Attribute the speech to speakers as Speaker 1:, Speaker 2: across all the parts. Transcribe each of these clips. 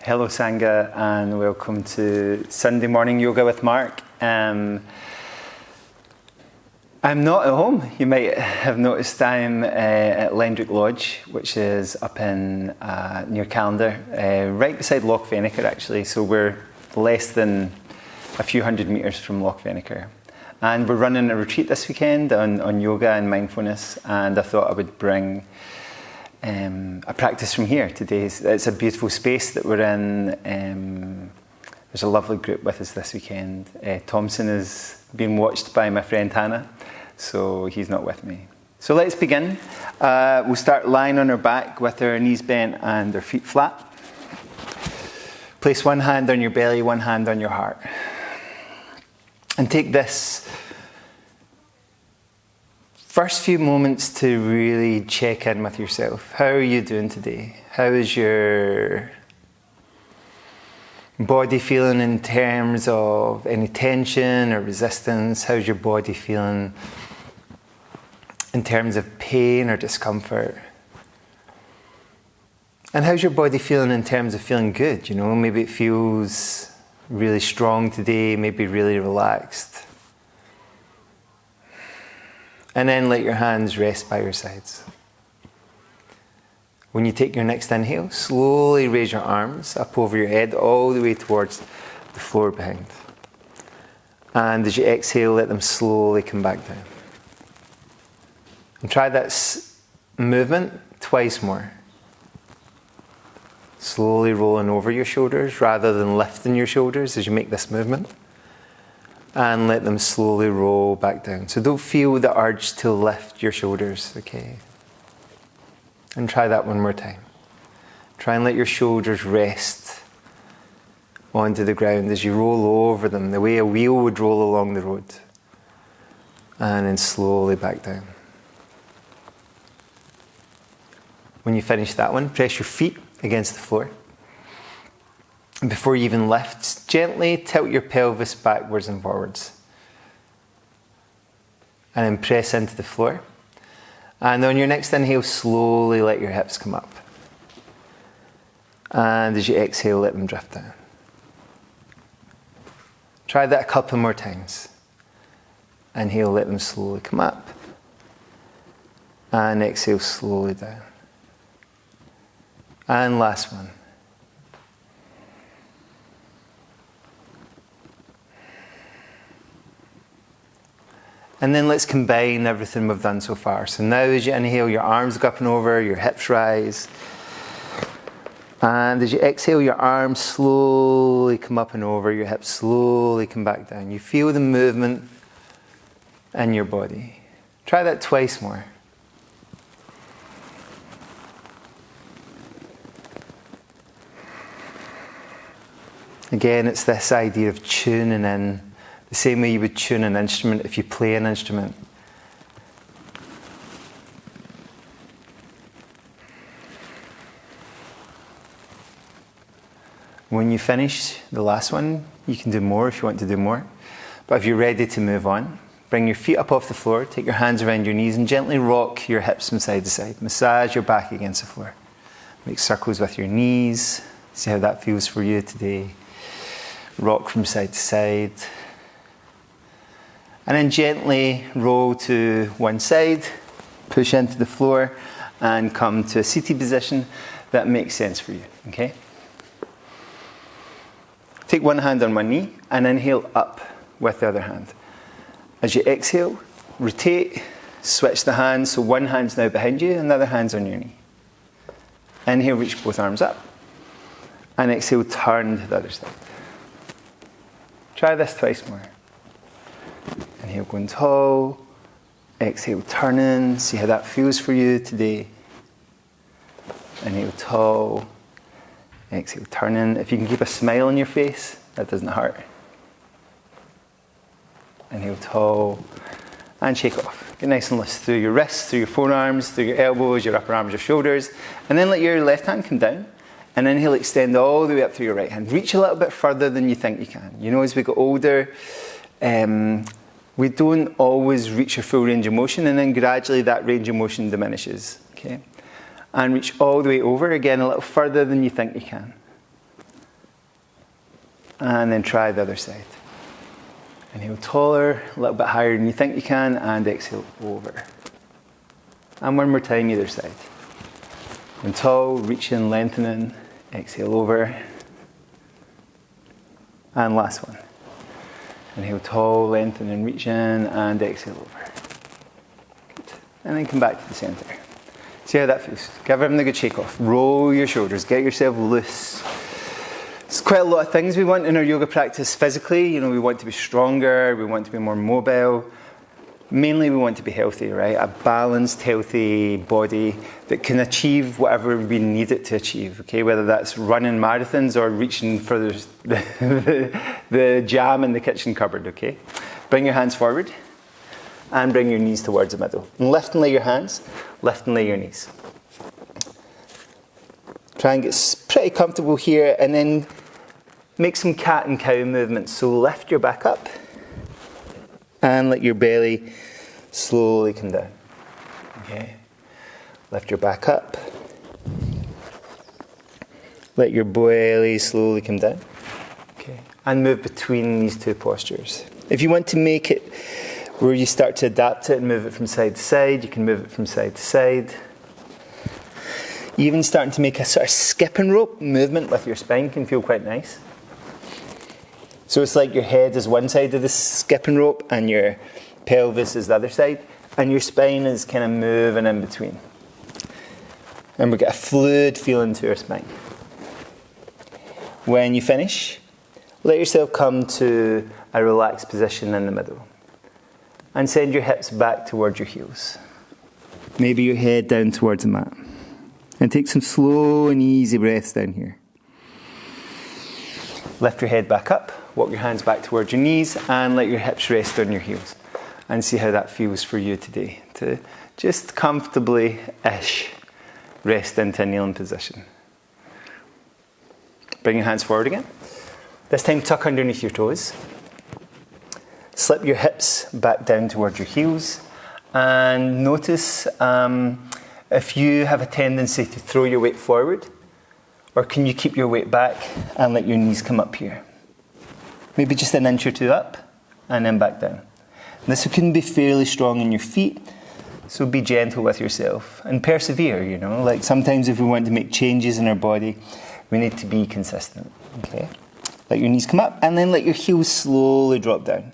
Speaker 1: Hello Sangha, and welcome to Sunday Morning Yoga with Mark. I'm not at home. You might have noticed I'm at Lendrick Lodge, which is up in near Callander, right beside Loch Venator actually, so we're less than a few hundred metres from Loch Venator. And we're running a retreat this weekend on yoga and mindfulness, and I thought I would bring a practice from here today. It's a beautiful space that we're in. There's a lovely group with us this weekend. Thompson is being watched by my friend Hannah, so he's not with me. So let's begin. We'll start lying on our back with our knees bent and our feet flat. Place one hand on your belly, one hand on your heart. And take this first few moments to really check in with yourself. How are you doing today? How is your body feeling in terms of any tension or resistance? How's your body feeling in terms of pain or discomfort? And how's your body feeling in terms of feeling good? You know, maybe it feels really strong today, maybe really relaxed. And then let your hands rest by your sides. When you take your next inhale, slowly raise your arms up over your head all the way towards the floor behind. And as you exhale, let them slowly come back down. And try that movement twice more. Slowly rolling over your shoulders rather than lifting your shoulders as you make this movement. And let them slowly roll back down. So don't feel the urge to lift your shoulders, okay? And try that one more time. Try and let your shoulders rest onto the ground as you roll over them, the way a wheel would roll along the road. And then slowly back down. When you finish that one, press your feet against the floor. And before you even lift, gently tilt your pelvis backwards and forwards. And then press into the floor. And on your next inhale, slowly let your hips come up. And as you exhale, let them drift down. Try that a couple more times. Inhale, let them slowly come up. And exhale, slowly down. And last one. And then let's combine everything we've done so far. So now as you inhale, your arms go up and over, your hips rise. And as you exhale, your arms slowly come up and over, your hips slowly come back down. You feel the movement in your body. Try that twice more. Again, it's this idea of tuning in. The same way you would tune an instrument if you play an instrument. When you finish the last one, you can do more if you want to do more. But if you're ready to move on, bring your feet up off the floor, take your hands around your knees and gently rock your hips from side to side. Massage your back against the floor. Make circles with your knees. See how that feels for you today. Rock from side to side. And then gently roll to one side, push into the floor, and come to a seated position that makes sense for you, okay? Take one hand on one knee and inhale up with the other hand. As you exhale, rotate, switch the hands, so one hand's now behind you and the other hand's on your knee. Inhale, reach both arms up, and exhale, turn to the other side. Try this twice more. Inhale, going tall. Exhale, turning. See how that feels for you today. Inhale, tall. Exhale, turning. If you can keep a smile on your face, that doesn't hurt. Inhale, tall. And shake off. Get nice and loose through your wrists, through your forearms, through your elbows, your upper arms, your shoulders. And then let your left hand come down. And inhale, extend all the way up through your right hand. Reach a little bit further than you think you can. You know, as we get older, we don't always reach our full range of motion, and then gradually that range of motion diminishes. Okay? And reach all the way over, again, a little further than you think you can. And then try the other side. Inhale taller, a little bit higher than you think you can, and exhale over. And one more time either side. And tall, reaching, lengthening, exhale over. And last one. Inhale tall, lengthening, reaching, and exhale over. Good. And then come back to the centre. See how that feels. Give everything a good shake off. Roll your shoulders, get yourself loose. There's quite a lot of things we want in our yoga practice physically. You know, we want to be stronger, we want to be more mobile. Mainly we want to be healthy, right? A balanced, healthy body that can achieve whatever we need it to achieve, okay? Whether that's running marathons or reaching for the jam in the kitchen cupboard, okay? Bring your hands forward and bring your knees towards the middle. And lift and lay your hands, lift and lay your knees. Try and get pretty comfortable here and then make some cat and cow movements. So lift your back up and let your belly slowly come down. Okay. Lift your back up. Let your belly slowly come down. Okay. And move between these two postures. If you want to make it where you start to adapt it and move it from side to side, you can move it from side to side. Even starting to make a sort of skipping rope movement with your spine can feel quite nice. So it's like your head is one side of the skipping rope and your pelvis is the other side, and your spine is kind of moving in between. And we get a fluid feeling to your spine. When you finish, let yourself come to a relaxed position in the middle. And send your hips back towards your heels. Maybe your head down towards the mat. And take some slow and easy breaths down here. Lift your head back up, walk your hands back towards your knees, and let your hips rest on your heels. And see how that feels for you today. To just comfortably-ish rest into a kneeling position. Bring your hands forward again. This time tuck underneath your toes. Slip your hips back down towards your heels. And notice if you have a tendency to throw your weight forward, or can you keep your weight back and let your knees come up here? Maybe just an inch or two up and then back down. This can be fairly strong in your feet, so be gentle with yourself and persevere, you know. Like sometimes if we want to make changes in our body, we need to be consistent, okay? Let your knees come up and then let your heels slowly drop down.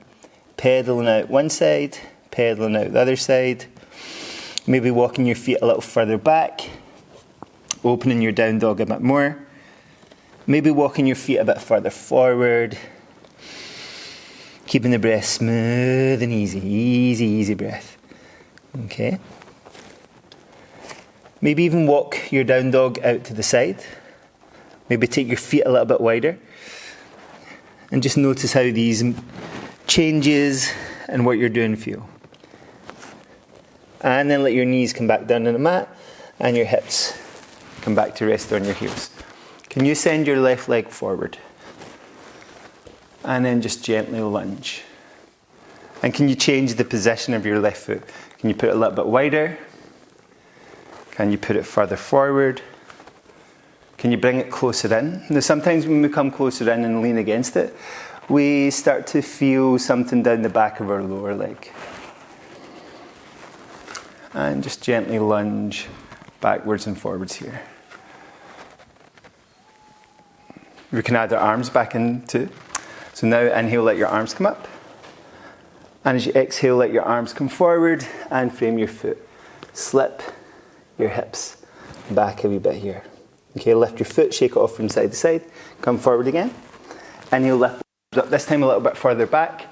Speaker 1: Pedaling out one side, pedaling out the other side. Maybe walking your feet a little further back, opening your down dog a bit more. Maybe walking your feet a bit further forward. Keeping the breath smooth and easy, easy breath. Okay. Maybe even walk your down dog out to the side. Maybe take your feet a little bit wider. And just notice how these changes and what you're doing feel. And then let your knees come back down on the mat and your hips come back to rest on your heels. Can you send your left leg forward? And then just gently lunge. And can you change the position of your left foot? Can you put it a little bit wider? Can you put it further forward? Can you bring it closer in? Now sometimes when we come closer in and lean against it, we start to feel something down the back of our lower leg. And just gently lunge backwards and forwards here. We can add our arms back in too. So now inhale, let your arms come up. And as you exhale, let your arms come forward and frame your foot. Slip your hips back a wee bit here. Okay, lift your foot, shake it off from side to side. Come forward again. Inhale, lift up, this time a little bit further back.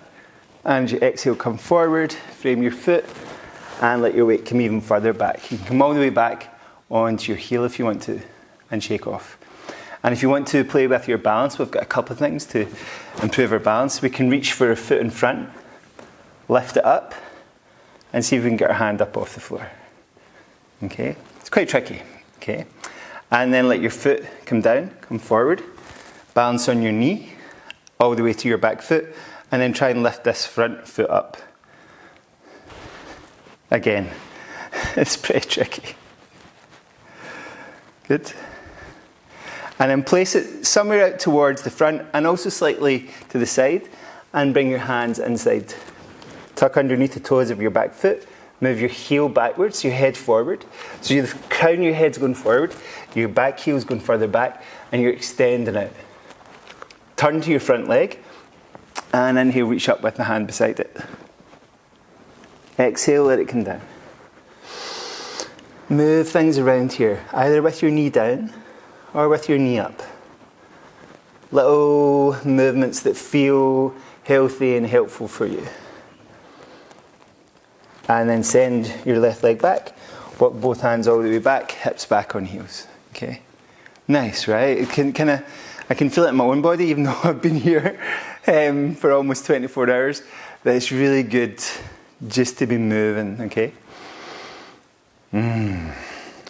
Speaker 1: And as you exhale, come forward, frame your foot. And let your weight come even further back. You can come all the way back onto your heel if you want to, and shake off. And if you want to play with your balance, we've got a couple of things to improve our balance. We can reach for a foot in front, lift it up, and see if we can get our hand up off the floor. Okay, it's quite tricky. Okay, and then let your foot come down, come forward, balance on your knee, all the way to your back foot, and then try and lift this front foot up. Again, it's pretty tricky. Good. And then place it somewhere out towards the front and also slightly to the side, and bring your hands inside. Tuck underneath the toes of your back foot. Move your heel backwards, your head forward. So the crown of your head's going forward, your back heel's going further back, and you're extending out. Turn to your front leg, and inhale, reach up with the hand beside it. Exhale, let it come down. Move things around here, either with your knee down or with your knee up. Little movements that feel healthy and helpful for you. And then send your left leg back. Walk both hands all the way back, hips back on heels. Okay, nice, right? I can feel it in my own body, even though I've been here for almost 24 hours. But it's really good just to be moving. Okay.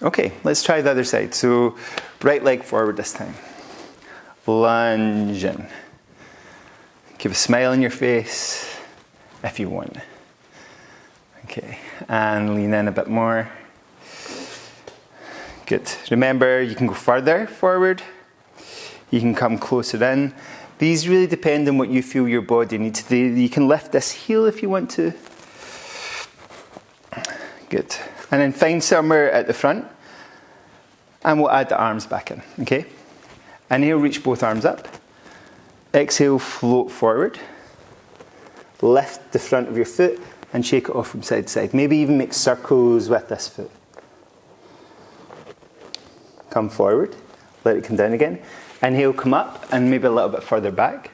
Speaker 1: Okay, let's try the other side. So, right leg forward this time. Lunge in. Keep a smile on your face if you want. Okay, and lean in a bit more. Good. Remember, you can go further forward. You can come closer in. These really depend on what you feel your body needs to do. You can lift this heel if you want to. Good. And then find somewhere at the front. And we'll add the arms back in, okay? Inhale, reach both arms up. Exhale, float forward. Lift the front of your foot and shake it off from side to side. Maybe even make circles with this foot. Come forward, let it come down again. Inhale, come up and maybe a little bit further back.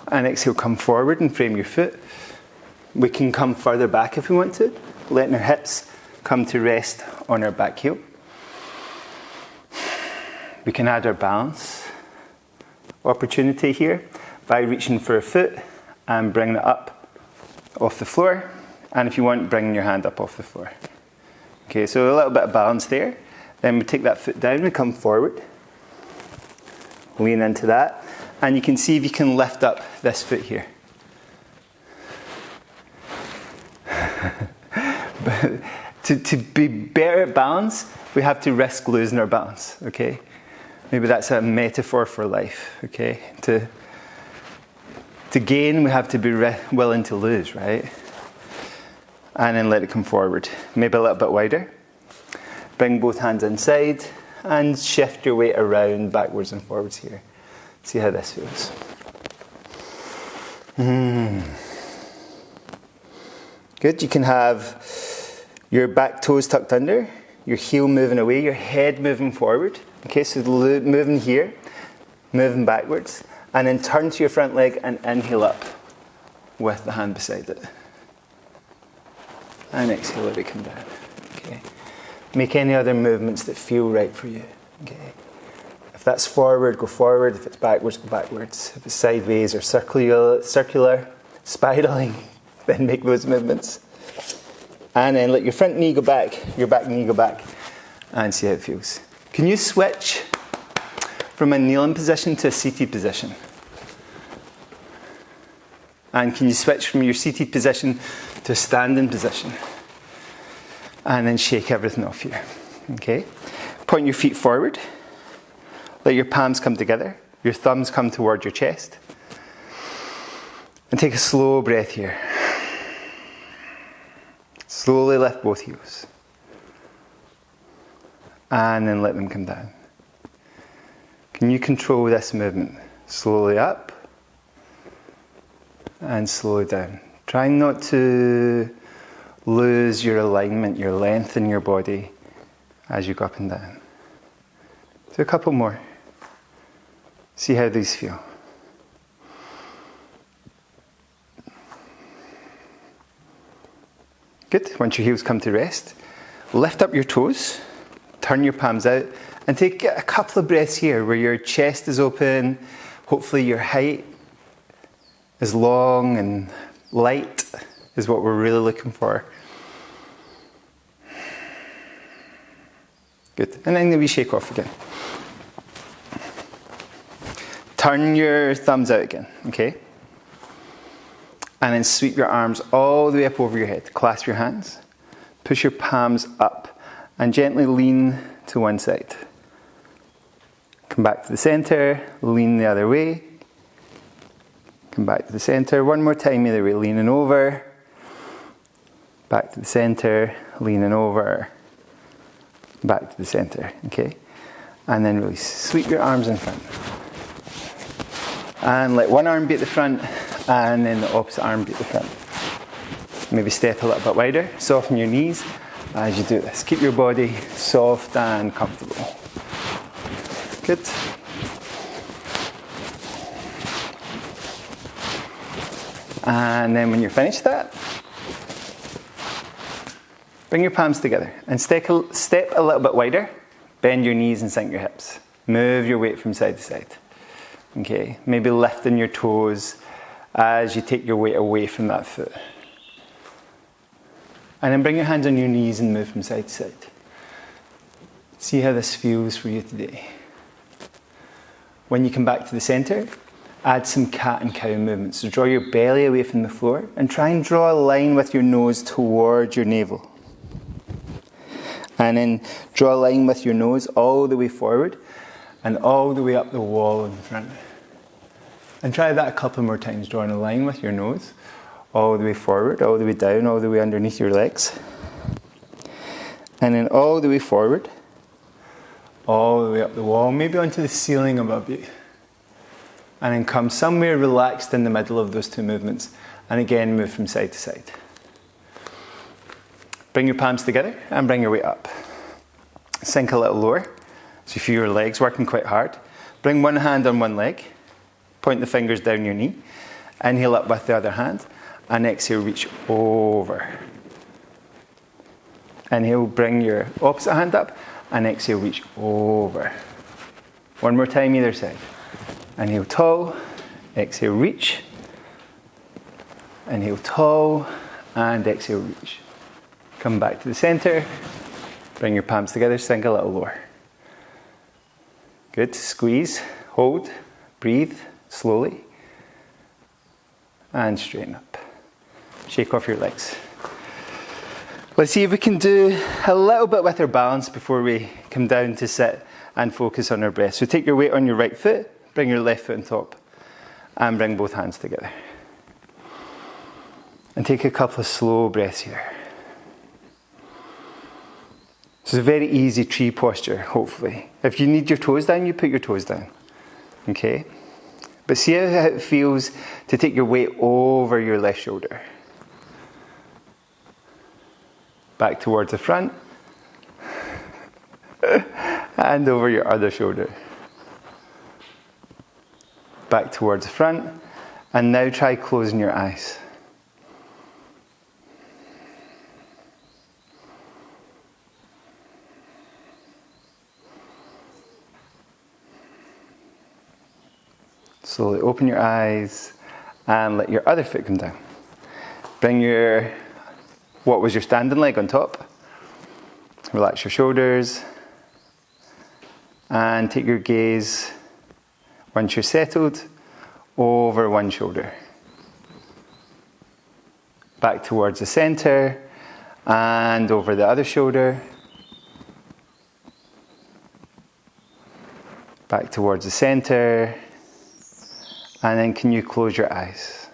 Speaker 1: And exhale, come forward and frame your foot. We can come further back if we want to, letting our hips come to rest on our back heel. We can add our balance opportunity here by reaching for a foot and bringing it up off the floor. And if you want, bringing your hand up off the floor. Okay, so a little bit of balance there. Then we take that foot down, we come forward. Lean into that. And you can see if you can lift up this foot here. But to be better at balance, we have to risk losing our balance, okay? Maybe that's a metaphor for life, okay? To gain, we have to be willing to lose, right? And then let it come forward. Maybe a little bit wider. Bring both hands inside and shift your weight around backwards and forwards here. See how this feels. Good. You can have your back toes tucked under, your heel moving away, your head moving forward. Okay, so moving here, moving backwards, and then turn to your front leg and inhale up with the hand beside it. And exhale, let it come down. Okay. Make any other movements that feel right for you. Okay. If that's forward, go forward. If it's backwards, go backwards. If it's sideways or circular, spiraling, then make those movements. And then let your front knee go back, your back knee go back, and see how it feels. Can you switch from a kneeling position to a seated position? And can you switch from your seated position to a standing position? And then shake everything off here. Okay? Point your feet forward. Let your palms come together. Your thumbs come toward your chest. And take a slow breath here. Slowly lift both heels. And then let them come down. Can you control this movement? Slowly up and slowly down. Try not to lose your alignment, your length in your body as you go up and down. Do a couple more. See how these feel. Good. Once your heels come to rest, lift up your toes, turn your palms out, and take a couple of breaths here where your chest is open. Hopefully your height is long and light is what we're really looking for. Good. And then we shake off again. Turn your thumbs out again, okay? And then sweep your arms all the way up over your head. Clasp your hands. Push your palms up and gently lean to one side. Come back to the center, lean the other way. Come back to the center, one more time either way, leaning over. Back to the center, leaning over. Back to the center, okay? And then really sweep your arms in front. And let one arm be at the front, and then the opposite arm be at the front. Maybe step a little bit wider, soften your knees as you do this. Keep your body soft and comfortable. Good. And then when you're finished that, bring your palms together and step a little bit wider. Bend your knees and sink your hips. Move your weight from side to side. Okay, maybe lifting your toes as you take your weight away from that foot. And then bring your hands on your knees and move from side to side. See how this feels for you today. When you come back to the center, add some cat and cow movements. So draw your belly away from the floor and try and draw a line with your nose towards your navel. And then draw a line with your nose all the way forward and all the way up the wall in front. And try that a couple more times, drawing a line with your nose all the way forward, all the way down, all the way underneath your legs. And then all the way forward, all the way up the wall, maybe onto the ceiling above you. And then come somewhere relaxed in the middle of those two movements. And again, move from side to side. Bring your palms together and bring your weight up. Sink a little lower. So you feel your legs working quite hard. Bring one hand on one leg. Point the fingers down your knee. Inhale up with the other hand. And exhale, reach over. Inhale, bring your opposite hand up. And exhale, reach over. One more time, either side. Inhale, tall. Exhale, reach. Inhale, tall. And exhale, reach. Come back to the center. Bring your palms together, sink a little lower. Good. Squeeze, hold, breathe slowly. And straighten up. Shake off your legs. Let's see if we can do a little bit with our balance before we come down to sit and focus on our breath. So take your weight on your right foot, bring your left foot on top, and bring both hands together. And take a couple of slow breaths here. This is a very easy tree posture, hopefully. If you need your toes down, you put your toes down. Okay? But see how it feels to take your weight over your left shoulder. Back towards the front. And over your other shoulder. Back towards the front. And now try closing your eyes. Slowly open your eyes and let your other foot come down. Bring what was your standing leg on top. Relax your shoulders. And take your gaze, once you're settled, over one shoulder. Back towards the center and over the other shoulder. Back towards the center. And then can you close your eyes?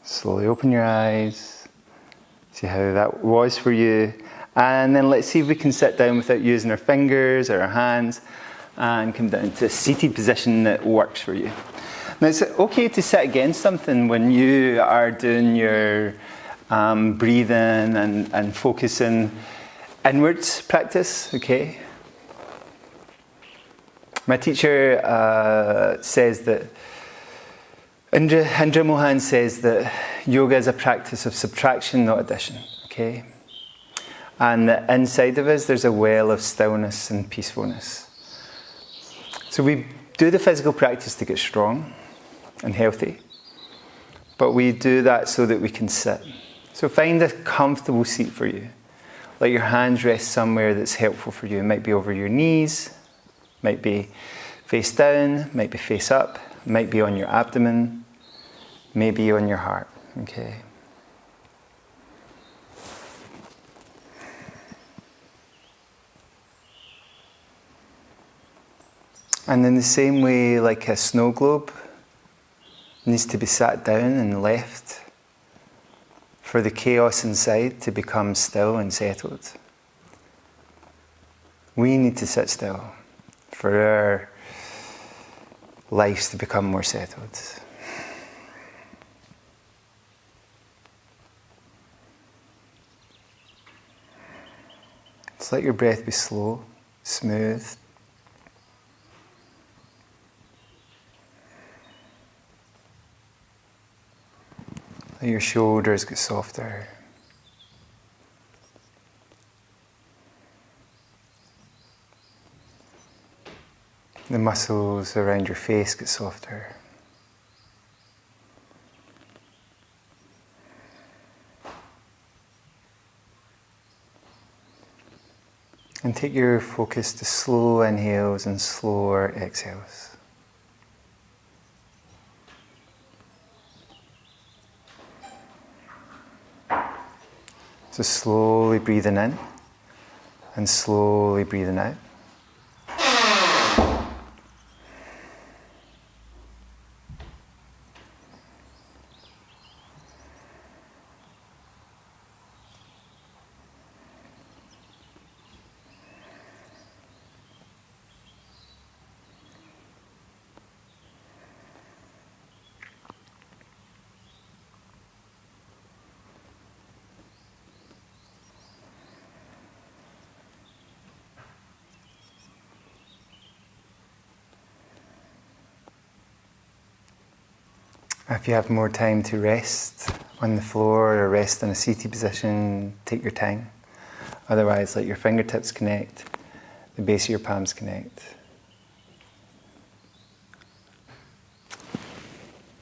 Speaker 1: Slowly open your eyes. See how that was for you. And then let's see if we can sit down without using our fingers or our hands and come down to a seated position that works for you. Now, it's okay to sit against something when you are doing your breathing and focusing inwards practice, okay? My teacher says that, Indra Mohan says that yoga is a practice of subtraction, not addition, okay? And that inside of us, there's a well of stillness and peacefulness. So we do the physical practice to get strong and healthy, but we do that so that we can sit. So find a comfortable seat for you. Let your hands rest somewhere that's helpful for you. It might be over your knees, might be face down, might be face up, Might be on your abdomen, maybe on your heart. Okay. And in the same way, like a snow globe needs to be sat down and left for the chaos inside to become still and settled, we need to sit still for our lives to become more settled. Just let your breath be slow, smooth. Let your shoulders get softer. The muscles around your face get softer. And take your focus to slow inhales and slower exhales. So slowly breathing in and slowly breathing out. If you have more time to rest on the floor or rest in a seated position, take your time. Otherwise, let your fingertips connect, the base of your palms connect.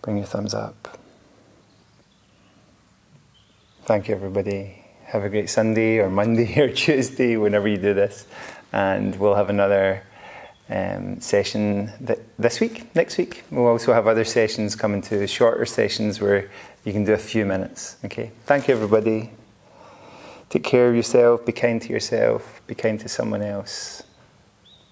Speaker 1: Bring your thumbs up. Thank you, everybody. Have a great Sunday or Monday or Tuesday, whenever you do this. And we'll have another session this week, next week. We'll also have other sessions coming to shorter sessions where you can do a few minutes. Okay. Thank you, everybody. Take care of yourself. Be kind to yourself. Be kind to someone else.